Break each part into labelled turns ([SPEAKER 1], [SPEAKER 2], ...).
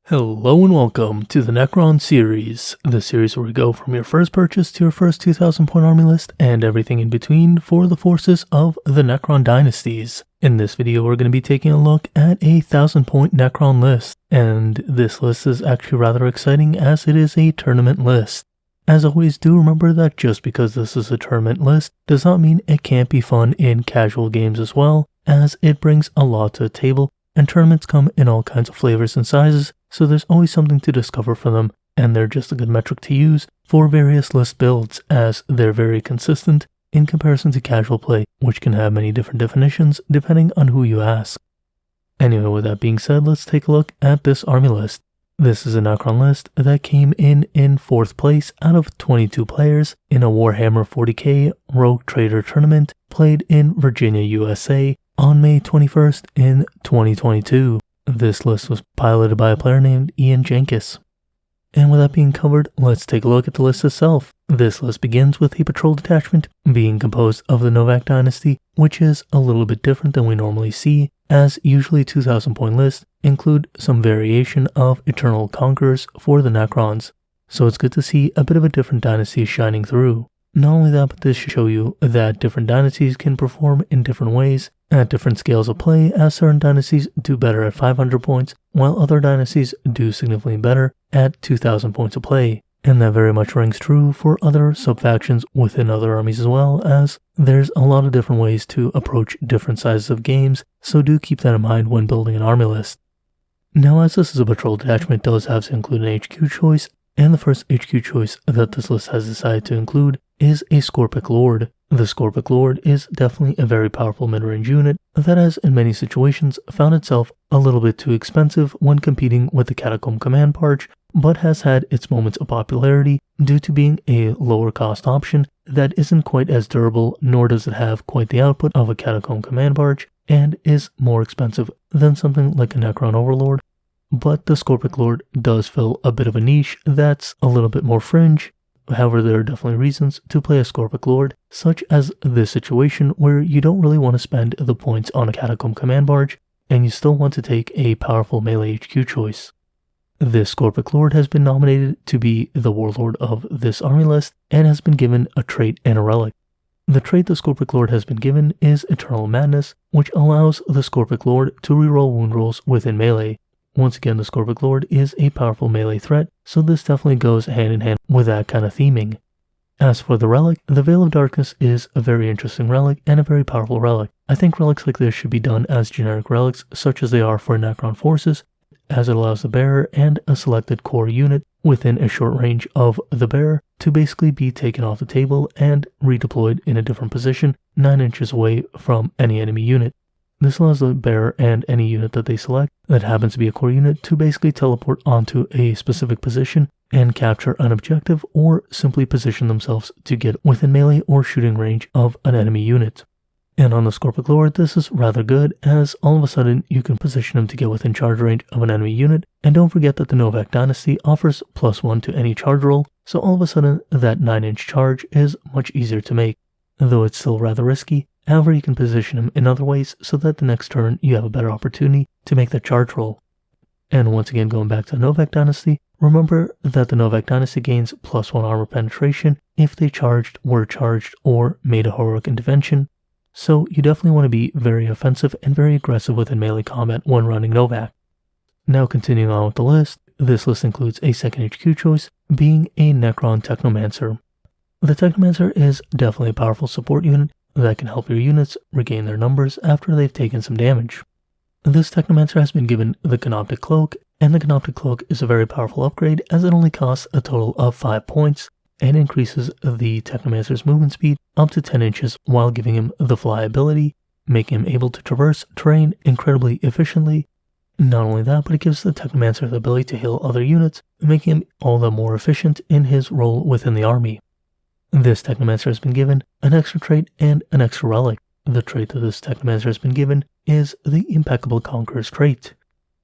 [SPEAKER 1] Hello and welcome to the Necron series, the series where we go from your first purchase to your first 2000 point army list and everything in between for the forces of the Necron dynasties. In this video we're going to be taking a look at a 1000 point Necron list, and this list is actually rather exciting as it is a tournament list. As always, do remember that just because this is a tournament list does not mean it can't be fun in casual games as well, as it brings a lot to the table, and tournaments come in all kinds of flavors and sizes, so there's always something to discover for them, and they're just a good metric to use for various list builds, as they're very consistent in comparison to casual play, which can have many different definitions depending on who you ask. Anyway, with that being said, let's take a look at this army list. This is a Necron list that came in 4th place out of 22 players in a Warhammer 40k Rogue Trader tournament played in Virginia, USA on May 21st in 2022. This list was piloted by a player named Ian Jenkins. And with that being covered, let's take a look at the list itself. This list begins with a patrol detachment being composed of the Novokh dynasty, which is a little bit different than we normally see, as usually 2000 point lists include some variation of Eternal Conquerors for the Necrons, so it's good to see a bit of a different dynasty shining through. Not only that, but this should show you that different dynasties can perform in different ways at different scales of play, as certain dynasties do better at 500 points, while other dynasties do significantly better at 2000 points of play. And that very much rings true for other sub-factions within other armies as well, as there's a lot of different ways to approach different sizes of games, so do keep that in mind when building an army list. Now, as this is a patrol detachment, it does have to include an HQ choice, and the first HQ choice that this list has decided to include is a Scorpic Lord. The Scorpic Lord is definitely a very powerful mid-range unit that has in many situations found itself a little bit too expensive when competing with the Catacomb Command Barge, but has had its moments of popularity due to being a lower cost option that isn't quite as durable, nor does it have quite the output of a Catacomb Command Barge, and is more expensive than something like a Necron Overlord. But the Scorpic Lord does fill a bit of a niche that's a little bit more fringe. However, there are definitely reasons to play a Scorpic Lord, such as this situation where you don't really want to spend the points on a Catacomb Command Barge, and you still want to take a powerful melee HQ choice. This Scorpic Lord has been nominated to be the Warlord of this army list, and has been given a trait and a relic. The trait the Scorpic Lord has been given is Eternal Madness, which allows the Scorpic Lord to reroll wound rolls within melee. Once again, the Scorpic Lord is a powerful melee threat, so this definitely goes hand in hand with that kind of theming. As for the relic, the Veil of Darkness is a very interesting relic and a very powerful relic. I think relics like this should be done as generic relics, such as they are for Necron forces, as it allows the bearer and a selected core unit within a short range of the bearer to basically be taken off the table and redeployed in a different position 9 inches away from any enemy unit. This allows the bearer and any unit that they select that happens to be a core unit to basically teleport onto a specific position and capture an objective, or simply position themselves to get within melee or shooting range of an enemy unit. And on the Scorpic Lord, this is rather good, as all of a sudden you can position him to get within charge range of an enemy unit, and don't forget that the Novokh dynasty offers +1 to any charge roll, so all of a sudden that 9-inch charge is much easier to make, though it's still rather risky. However, you can position him in other ways so that the next turn you have a better opportunity to make that charge roll. And once again, going back to the Novokh dynasty, remember that the Novokh dynasty gains +1 armor penetration if they charged, were charged, or made a heroic intervention. So you definitely want to be very offensive and very aggressive within melee combat when running Novokh. Now continuing on with the list, this list includes a second HQ choice, being a Necron Technomancer. The Technomancer is definitely a powerful support unit that can help your units regain their numbers after they've taken some damage. This Technomancer has been given the Canoptic Cloak, and the Canoptic Cloak is a very powerful upgrade as it only costs a total of 5 points, and increases the Technomancer's movement speed up to 10 inches while giving him the fly ability, making him able to traverse terrain incredibly efficiently. Not only that, but it gives the Technomancer the ability to heal other units, making him all the more efficient in his role within the army. This Technomancer has been given an extra trait and an extra relic. The trait that this Technomancer has been given is the Impeccable Conqueror's trait.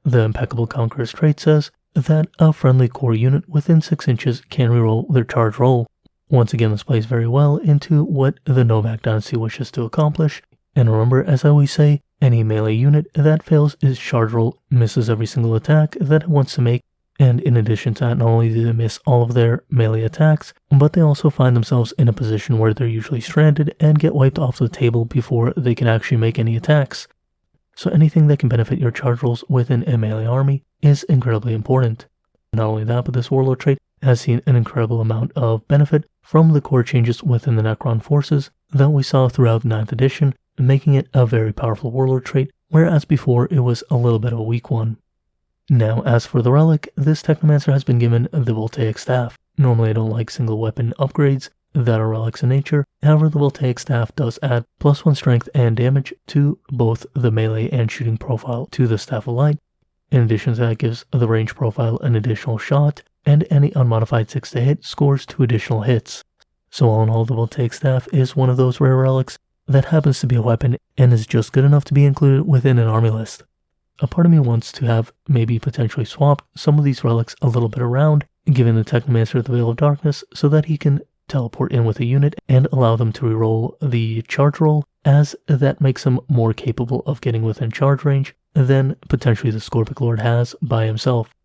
[SPEAKER 1] The Impeccable Conqueror's trait says that a friendly core unit within 6 inches can reroll their charge roll. Once again, this plays very well into what the Novokh dynasty wishes to accomplish. And remember, as I always say, any melee unit that fails its charge roll misses every single attack that it wants to make, And in addition to that, not only do they miss all of their melee attacks, but they also find themselves in a position where they're usually stranded and get wiped off the table before they can actually make any attacks. So anything that can benefit your charge rolls within a melee army is incredibly important. Not only that, but this warlord trait has seen an incredible amount of benefit from the core changes within the Necron forces that we saw throughout 9th edition, making it a very powerful warlord trait, whereas before it was a little bit of a weak one. Now, as for the Relic, this Technomancer has been given the Voltaic Staff. Normally I don't like single weapon upgrades that are relics in nature, however the Voltaic Staff does add +1 strength and damage to both the melee and shooting profile to the Staff of Light. In addition to that, it gives the range profile an additional shot, and any unmodified 6 to hit scores 2 additional hits. So all in all, the Voltaic Staff is one of those rare relics that happens to be a weapon and is just good enough to be included within an army list. A part of me wants to have maybe potentially swapped some of these relics a little bit around, giving the Technomancer the Veil of Darkness so that he can teleport in with a unit and allow them to reroll the charge roll, as that makes him more capable of getting within charge range than potentially the Scorpic Lord has by himself.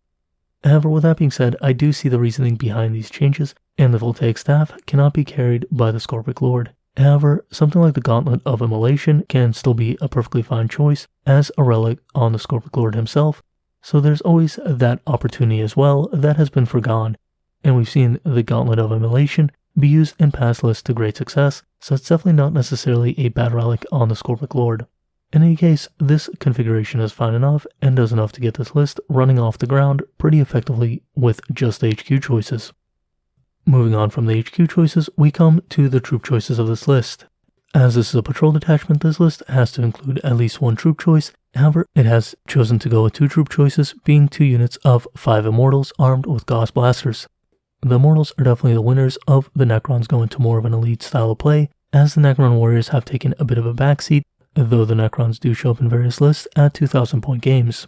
[SPEAKER 1] However, with that being said, I do see the reasoning behind these changes, and the Voltaic Staff cannot be carried by the Scorpic Lord. However, something like the Gauntlet of Immolation can still be a perfectly fine choice as a relic on the Scorpic Lord himself, so there's always that opportunity as well that has been forgone, and we've seen the Gauntlet of Immolation be used in past lists to great success, so it's definitely not necessarily a bad relic on the Scorpic Lord. In any case, this configuration is fine enough and does enough to get this list running off the ground pretty effectively with just the HQ choices. Moving on from the HQ choices, we come to the troop choices of this list. As this is a patrol detachment, this list has to include at least 1 troop choice. However, it has chosen to go with 2 troop choices, being 2 units of 5 Immortals armed with Goss blasters. The Immortals are definitely the winners of the Necrons going to more of an elite style of play, as the Necron warriors have taken a bit of a backseat, though the Necrons do show up in various lists at 2,000 point games.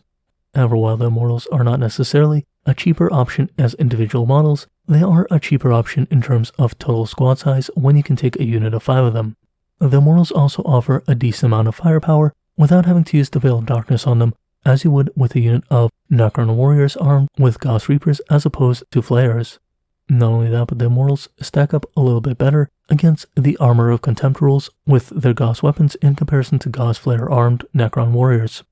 [SPEAKER 1] However, while the Immortals are not necessarily a cheaper option as individual models, they are a cheaper option in terms of total squad size when you can take a unit of 5 of them. The Immortals also offer a decent amount of firepower without having to use the Veil of Darkness on them, as you would with a unit of Necron warriors armed with Goss Reapers as opposed to Flayers. Not only that, but the Immortals stack up a little bit better against the Armor of Contempt rules with their Goss weapons in comparison to Goss Flare armed Necron warriors.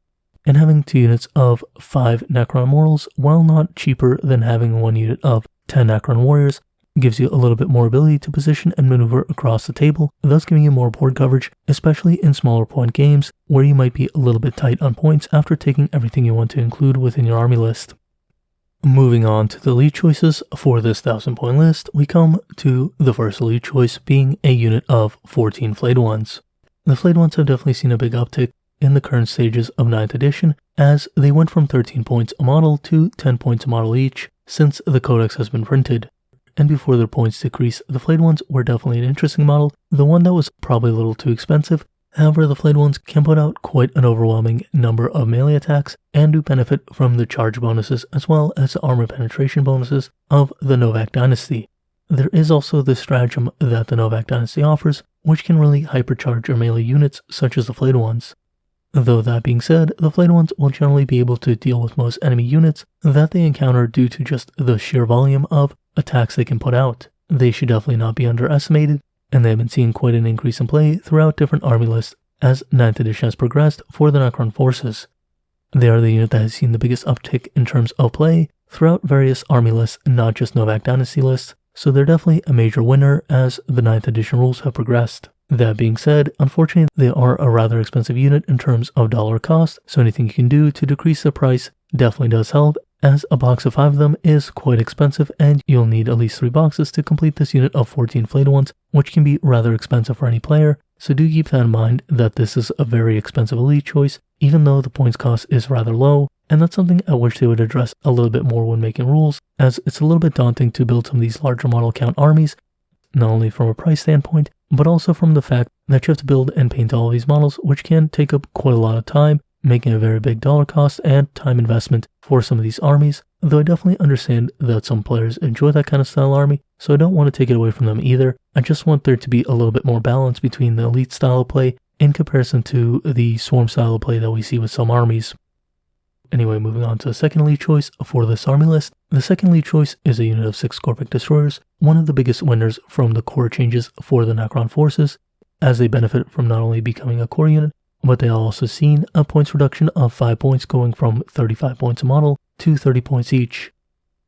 [SPEAKER 1] And having 2 units of 5 Necron Mortals, while not cheaper than having 1 unit of 10 Necron warriors, gives you a little bit more ability to position and maneuver across the table, thus giving you more board coverage, especially in smaller point games where you might be a little bit tight on points after taking everything you want to include within your army list. Moving on to the elite choices for this 1000 point list, we come to the first elite choice being a unit of 14 Flayed Ones. The Flayed Ones have definitely seen a big uptick in the current stages of 9th edition, as they went from 13 points a model to 10 points a model each since the codex has been printed. And before their points decrease, the Flayed Ones were definitely an interesting model, the one that was probably a little too expensive. However, the Flayed Ones can put out quite an overwhelming number of melee attacks and do benefit from the charge bonuses as well as the armor penetration bonuses of the Novokh dynasty. There is also the stratagem that the Novokh dynasty offers, which can really hypercharge your melee units such as the Flayed Ones. Though that being said, the Flayed Ones will generally be able to deal with most enemy units that they encounter due to just the sheer volume of attacks they can put out. They should definitely not be underestimated, and they have been seeing quite an increase in play throughout different army lists as 9th edition has progressed for the Necron forces. They are the unit that has seen the biggest uptick in terms of play throughout various army lists, not just Novokh dynasty lists, so they're definitely a major winner as the 9th edition rules have progressed. That being said, unfortunately they are a rather expensive unit in terms of dollar cost, so anything you can do to decrease the price definitely does help, as a box of 5 of them is quite expensive and you'll need at least 3 boxes to complete this unit of 14 Flayed Ones, which can be rather expensive for any player, so do keep that in mind that this is a very expensive elite choice, even though the points cost is rather low, and that's something I wish they would address a little bit more when making rules, as it's a little bit daunting to build some of these larger model count armies, not only from a price standpoint, but also from the fact that you have to build and paint all of these models, which can take up quite a lot of time, making a very big dollar cost and time investment for some of these armies, though I definitely understand that some players enjoy that kind of style army, so I don't want to take it away from them either. I just want there to be a little bit more balance between the elite style of play in comparison to the swarm style of play that we see with some armies. Anyway, moving on to the second elite choice for this army list. The second elite choice is a unit of 6 Scorpic Destroyers, one of the biggest winners from the core changes for the Necron forces, as they benefit from not only becoming a core unit, but they have also seen a points reduction of 5 points going from 35 points a model to 30 points each.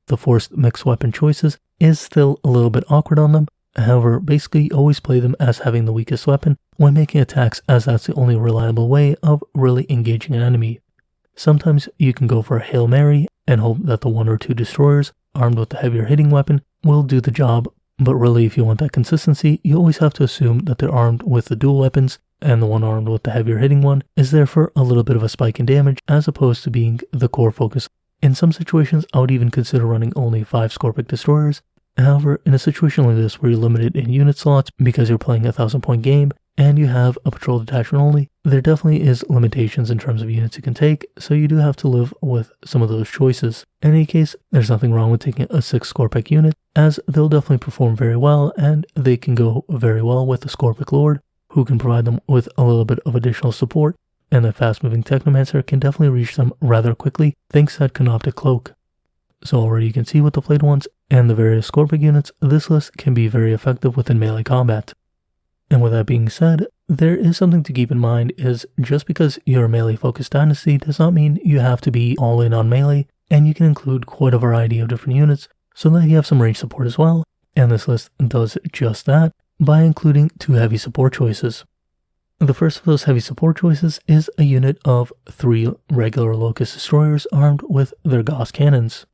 [SPEAKER 1] The forced mixed weapon choices is still a little bit awkward on them, however, basically always play them as having the weakest weapon when making attacks, as that's the only reliable way of really engaging an enemy. Sometimes you can go for a Hail Mary and hope that the 1 or 2 destroyers armed with the heavier hitting weapon will do the job, but really if you want that consistency, you always have to assume that they're armed with the dual weapons, and the one armed with the heavier hitting one is there for a little bit of a spike in damage as opposed to being the core focus. In some situations, I would even consider running only 5 Scorpic Destroyers. However, in a situation like this where you're limited in unit slots because you're playing a 1000-point game and you have a patrol detachment only, there definitely is limitations in terms of units you can take, so you do have to live with some of those choices. In any case, there's nothing wrong with taking a 6 Scorpic unit, as they'll definitely perform very well and they can go very well with the Scorpic Lord, who can provide them with a little bit of additional support, and the fast-moving Technomancer can definitely reach them rather quickly thanks to that Canoptic Cloak. So already you can see with the flayed ones and the various Scorpic units, this list can be very effective within melee combat. And with that being said, there is something to keep in mind is just because you're a melee-focused dynasty does not mean you have to be all in on melee, and you can include quite a variety of different units so that you have some range support as well, and this list does just that by including 2 heavy support choices. The first of those heavy support choices is a unit of 3 regular Locust Destroyers armed with their Goss Cannons.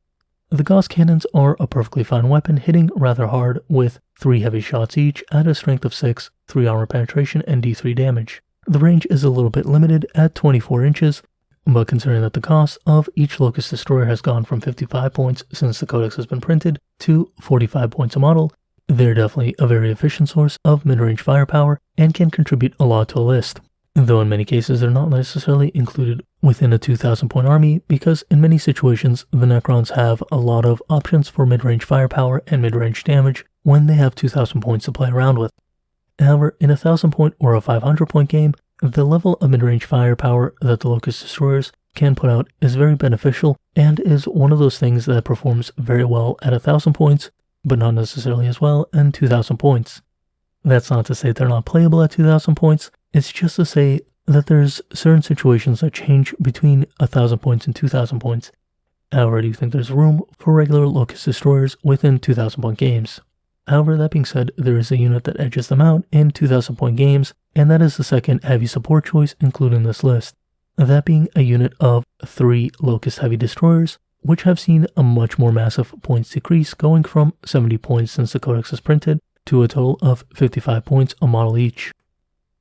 [SPEAKER 1] The Goss Cannons are a perfectly fine weapon, hitting rather hard with 3 heavy shots each at a strength of 6, 3 armor penetration, and D3 damage. The range is a little bit limited at 24 inches, but considering that the cost of each Locust Destroyer has gone from 55 points since the Codex has been printed to 45 points a model, they're definitely a very efficient source of mid-range firepower and can contribute a lot to a list. Though in many cases they're not necessarily included within a 2000-point army because in many situations the Necrons have a lot of options for mid-range firepower and mid-range damage when they have 2000 points to play around with. However, in a 1000-point or a 500-point game, the level of mid-range firepower that the Locust Destroyers can put out is very beneficial and is one of those things that performs very well at 1000 points, but not necessarily as well at 2000 points. That's not to say they're not playable at 2000 points, it's just to say that there's certain situations that change between 1000 points and 2000 points. However, I do think there's room for regular Locust Destroyers within 2000-point games. However, that being said, there is a unit that edges them out in 2000-point games, and that is the second heavy support choice included in this list. That being a unit of 3 Locust Heavy Destroyers, which have seen a much more massive points decrease going from 70 points since the Codex was printed to a total of 55 points a model each.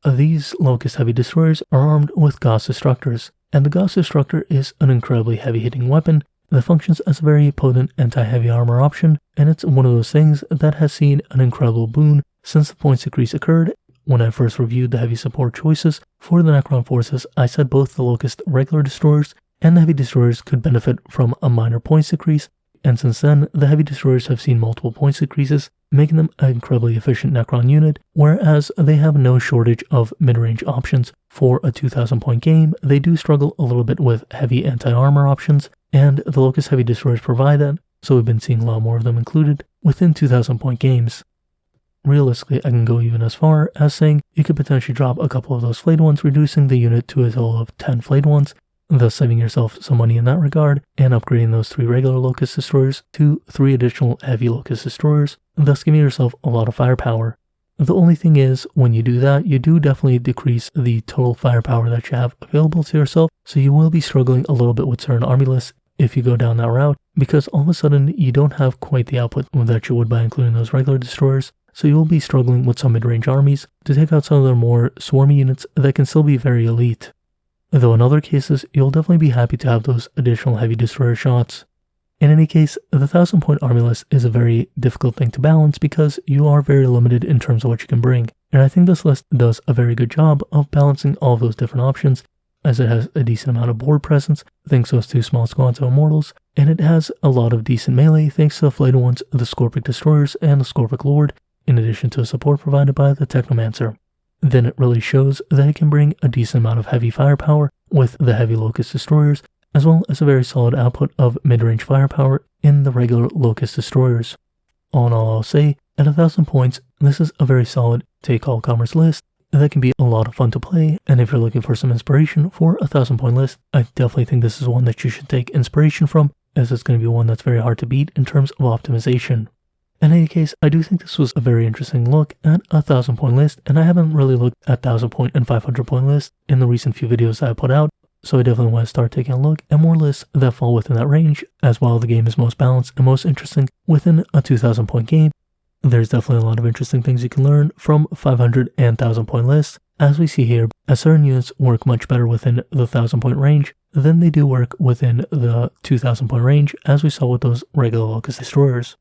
[SPEAKER 1] These Locust Heavy Destroyers are armed with Goss Destructors, and the Goss Destructor is an incredibly heavy-hitting weapon that functions as a very potent anti-heavy armor option, and it's one of those things that has seen an incredible boon since the points decrease occurred. When I first reviewed the heavy support choices for the Necron forces, I said both the Locust regular Destroyers and the Heavy Destroyers could benefit from a minor points decrease, and since then, the Heavy Destroyers have seen multiple points decreases, making them an incredibly efficient Necron unit, whereas they have no shortage of mid-range options. For a 2000-point game, they do struggle a little bit with heavy anti-armor options, and the Locust Heavy Destroyers provide that, so we've been seeing a lot more of them included within 2000-point games. Realistically, I can go even as far as saying you could potentially drop a couple of those flayed ones, reducing the unit to a total of 10 flayed ones, thus saving yourself some money in that regard, and upgrading those 3 regular Locust Destroyers to 3 additional heavy Locust Destroyers, thus giving yourself a lot of firepower. The only thing is, when you do that, you do definitely decrease the total firepower that you have available to yourself, so you will be struggling a little bit with certain army lists if you go down that route, because all of a sudden you don't have quite the output that you would by including those regular Destroyers, so you will be struggling with some mid-range armies to take out some of their more swarmy units that can still be very elite. Though in other cases, you'll definitely be happy to have those additional heavy destroyer shots. In any case, the 1000-point army list is a very difficult thing to balance because you are very limited in terms of what you can bring, and I think this list does a very good job of balancing all of those different options, as it has a decent amount of board presence thanks to those 2 small squads of Immortals, and it has a lot of decent melee thanks to the flayed ones, the Scorpic Destroyers, and the Scorpic Lord, in addition to support provided by the Technomancer. Then it really shows that it can bring a decent amount of heavy firepower with the heavy Locust Destroyers, as well as a very solid output of mid-range firepower in the regular Locust destroyers. All in all, I'll say, at 1,000 points, this is a very solid take all commerce list that can be a lot of fun to play, and if you're looking for some inspiration for a 1,000 point list, I definitely think this is one that you should take inspiration from, as it's going to be one that's very hard to beat in terms of optimization. In any case, I do think this was a very interesting look at a 1,000 point list, and I haven't really looked at 1,000 point and 500 point lists in the recent few videos that I put out, so I definitely want to start taking a look at more lists that fall within that range, as while the game is most balanced and most interesting within a 2,000 point game. There's definitely a lot of interesting things you can learn from 500 and 1,000 point lists, as we see here, as certain units work much better within the 1,000 point range than they do work within the 2,000 point range, as we saw with those regular Locust destroyers.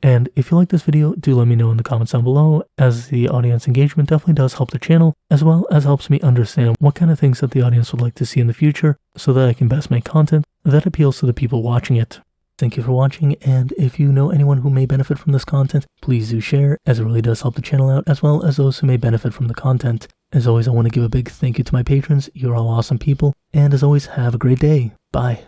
[SPEAKER 1] And if you like this video, do let me know in the comments down below, as the audience engagement definitely does help the channel, as well as helps me understand what kind of things that the audience would like to see in the future, so that I can best make content that appeals to the people watching it. Thank you for watching, and if you know anyone who may benefit from this content, please do share, as it really does help the channel out, as well as those who may benefit from the content. As always, I want to give a big thank you to my patrons. You're all awesome people, and as always, have a great day. Bye.